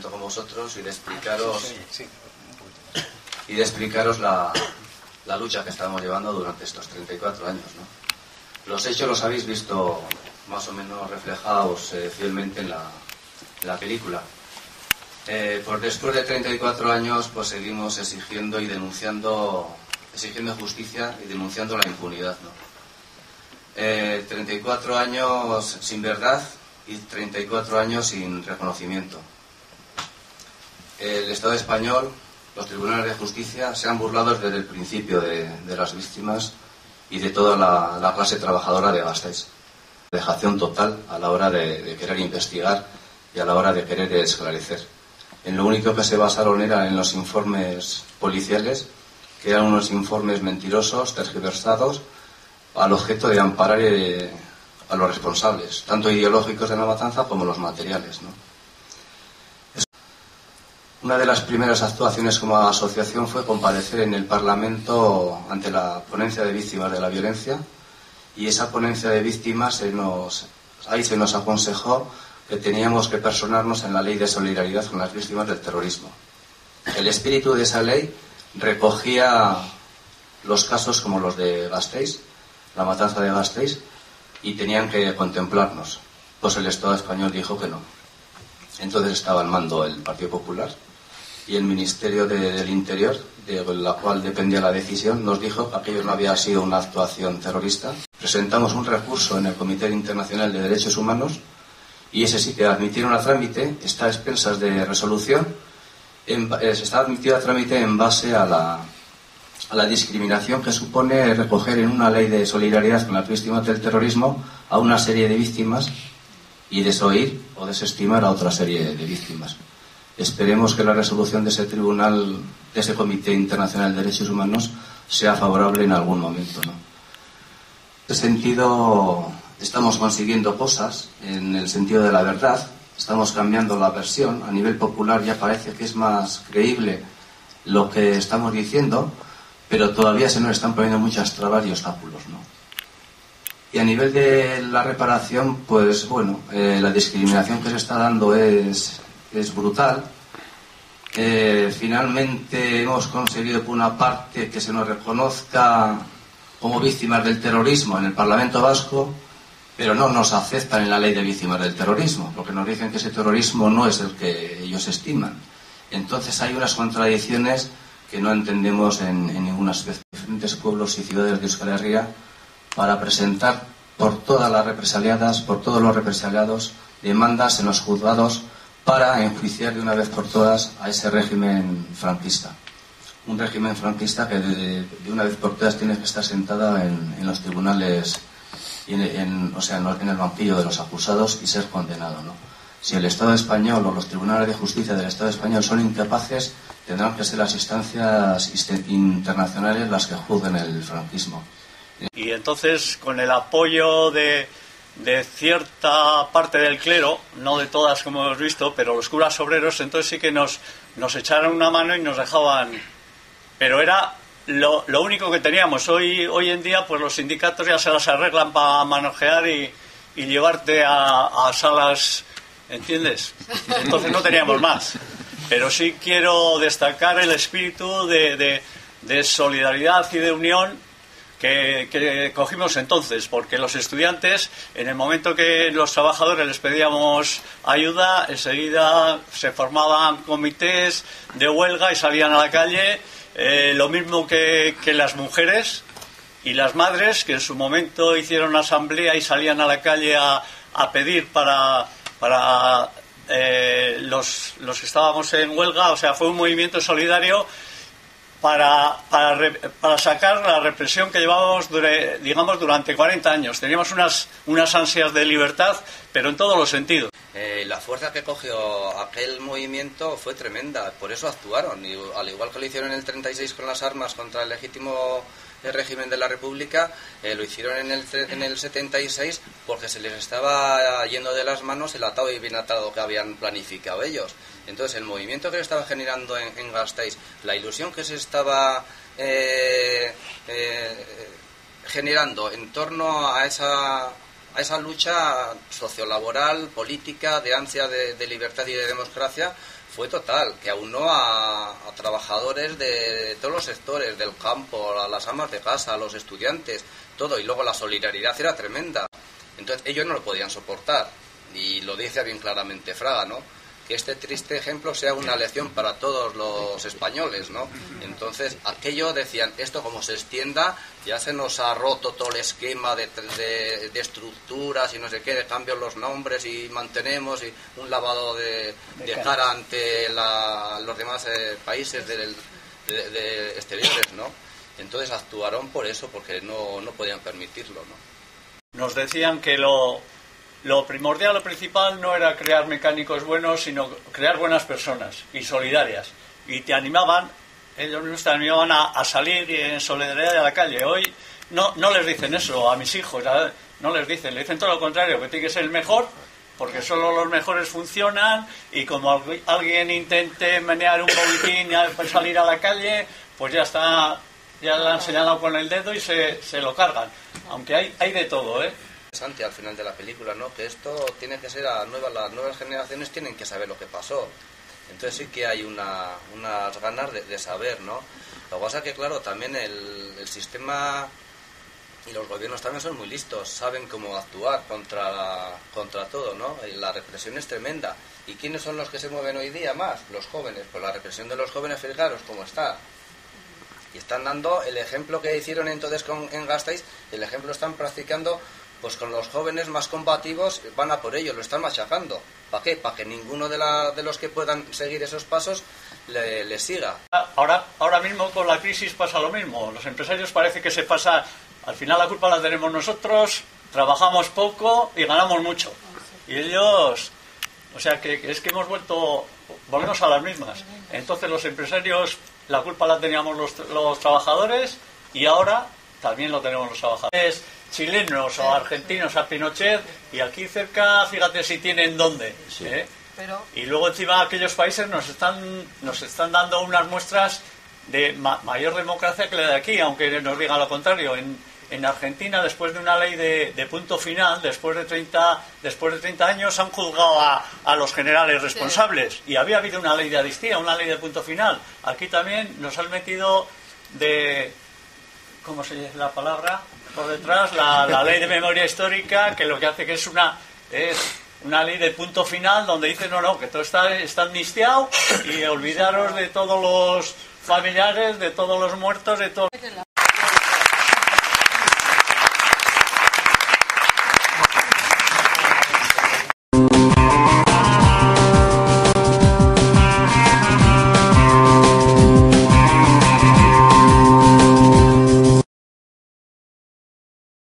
momento con vosotros y de explicaros la lucha que estamos llevando durante estos 34 años, ¿no? Los hechos los habéis visto más o menos reflejados fielmente en la película. Pues después de 34 años pues seguimos exigiendo justicia y denunciando la impunidad, ¿no? 34 años sin verdad y 34 años sin reconocimiento. El Estado español, los tribunales de justicia se han burlado desde el principio de las víctimas y de toda la clase trabajadora de Gasteiz. Dejación total a la hora de querer investigar y a la hora de querer esclarecer. En lo único que se basaron era en los informes policiales, que eran unos informes mentirosos, tergiversados, al objeto de amparar a los responsables, tanto ideológicos de la matanza como los materiales, ¿no? Una de las primeras actuaciones como asociación fue comparecer en el Parlamento ante la ponencia de víctimas de la violencia, y esa ponencia de víctimas ahí se nos aconsejó que teníamos que personarnos en la ley de solidaridad con las víctimas del terrorismo. El espíritu de esa ley recogía los casos como los de Gasteiz, la matanza de Gasteiz, y tenían que contemplarnos. Pues el Estado español dijo que no. Entonces estaba al mando el Partido Popular, y el Ministerio del Interior, de la cual dependía la decisión, nos dijo que aquello no había sido una actuación terrorista. Presentamos un recurso en el Comité Internacional de Derechos Humanos, y ese sí que admitieron a trámite, está a expensas de resolución, está admitido a trámite en base a la discriminación que supone recoger en una ley de solidaridad con las víctimas del terrorismo a una serie de víctimas y desoír o desestimar a otra serie de víctimas. Esperemos que la resolución de ese tribunal, de ese Comité Internacional de Derechos Humanos, sea favorable en algún momento, ¿no? En ese sentido, estamos consiguiendo cosas en el sentido de la verdad, estamos cambiando la versión. A nivel popular ya parece que es más creíble lo que estamos diciendo, pero todavía se nos están poniendo muchas trabas y obstáculos, ¿no? Y a nivel de la reparación, pues bueno, la discriminación que se está dando es brutal. Finalmente hemos conseguido por una parte que se nos reconozca como víctimas del terrorismo en el Parlamento Vasco, pero no nos aceptan en la ley de víctimas del terrorismo, porque nos dicen que ese terrorismo no es el que ellos estiman. Entonces hay unas contradicciones que no entendemos en ninguna especie. Diferentes pueblos y ciudades de Euskal Herria para presentar por todas las represaliadas, por todos los represaliados, demandas en los juzgados para enjuiciar de una vez por todas a ese régimen franquista. Un régimen franquista que de una vez por todas tiene que estar sentada en los tribunales, en el banquillo de los acusados y ser condenado, ¿no? Si el Estado español o los tribunales de justicia del Estado español son incapaces, tendrán que ser las instancias internacionales las que juzguen el franquismo. Y entonces, con el apoyo de cierta parte del clero, no de todas como hemos visto, pero los curas obreros, entonces sí que nos echaron una mano y nos dejaban, pero era lo único que teníamos. Hoy en día pues los sindicatos ya se las arreglan para manojear y llevarte a salas, ¿entiendes? Entonces no teníamos más, pero sí quiero destacar el espíritu de solidaridad y de unión que cogimos entonces, porque los estudiantes, en el momento que los trabajadores les pedíamos ayuda, enseguida se formaban comités de huelga y salían a la calle, lo mismo que las mujeres y las madres, que en su momento hicieron asamblea y salían a la calle a pedir para los que estábamos en huelga. O sea, fue un movimiento solidario para sacar la represión que llevábamos durante 40 años. Teníamos unas ansias de libertad, pero en todos los sentidos. La fuerza que cogió aquel movimiento fue tremenda, por eso actuaron, y al igual que lo hicieron en el 36 con las armas contra el legítimo régimen de la República, lo hicieron en el 76 porque se les estaba yendo de las manos el atado y bien atado que habían planificado ellos. Entonces el movimiento que se estaba generando en Gasteiz, la ilusión que se estaba generando en torno a esa lucha sociolaboral, política, de ansia de libertad y de democracia, fue total, que aunó a trabajadores de todos los sectores, del campo, a las amas de casa, a los estudiantes, todo, y luego la solidaridad era tremenda. Entonces ellos no lo podían soportar, y lo dice bien claramente Fraga, ¿no? Que este triste ejemplo sea una lección para todos los españoles, ¿no? Entonces, aquello decían, esto como se extienda, ya se nos ha roto todo el esquema de estructuras y no sé qué, de cambios los nombres y mantenemos y un lavado de cara ante los demás países de exteriores, ¿no? Entonces actuaron por eso, porque no podían permitirlo, ¿no? Nos decían que lo primordial, lo principal no era crear mecánicos buenos, sino crear buenas personas y solidarias. Y te animaban, ellos mismos te animaban a salir en solidaridad a la calle. Hoy no les dicen eso a mis hijos, no les dicen, le dicen todo lo contrario, que tiene que ser el mejor, porque solo los mejores funcionan, y como alguien intente menear un poquitín y salir a la calle, pues ya está, ya le han señalado con el dedo y se lo cargan. Aunque hay de todo, ¿eh? Interesante al final de la película, ¿no? Que esto tiene que ser las nuevas generaciones tienen que saber lo que pasó. Entonces sí que hay unas ganas de saber, ¿no? Lo que pasa es que, claro, también el sistema y los gobiernos también son muy listos, saben cómo actuar contra todo, ¿no? Y la represión es tremenda. ¿Y quiénes son los que se mueven hoy día más? Los jóvenes. Pues la represión de los jóvenes, fijaros cómo está. Y están dando el ejemplo que hicieron entonces en Gasteiz, el ejemplo están practicando pues con los jóvenes más combativos, van a por ellos, lo están machacando. ¿Para qué? Para que ninguno de los que puedan seguir esos pasos le siga. Ahora mismo con la crisis pasa lo mismo. Los empresarios parece que se pasa, al final la culpa la tenemos nosotros, trabajamos poco y ganamos mucho. Y ellos, o sea que es que volvemos a las mismas. Entonces los empresarios, la culpa la teníamos los trabajadores, y ahora también lo tenemos los trabajadores chilenos o argentinos a Pinochet, y aquí cerca, fíjate si tienen dónde. Sí. Pero... Y luego encima aquellos países nos están dando unas muestras de mayor democracia que la de aquí, aunque nos digan lo contrario. En Argentina, después de una ley de punto final, después de 30 años, han juzgado a los generales responsables. Y había habido una ley de amnistía, una ley de punto final. Aquí también nos han metido ¿cómo se dice la palabra? Por detrás, la ley de memoria histórica, que lo que hace que es una ley de punto final, donde dice no, que todo está amnistiado, y olvidaros de todos los familiares, de todos los muertos, de todo.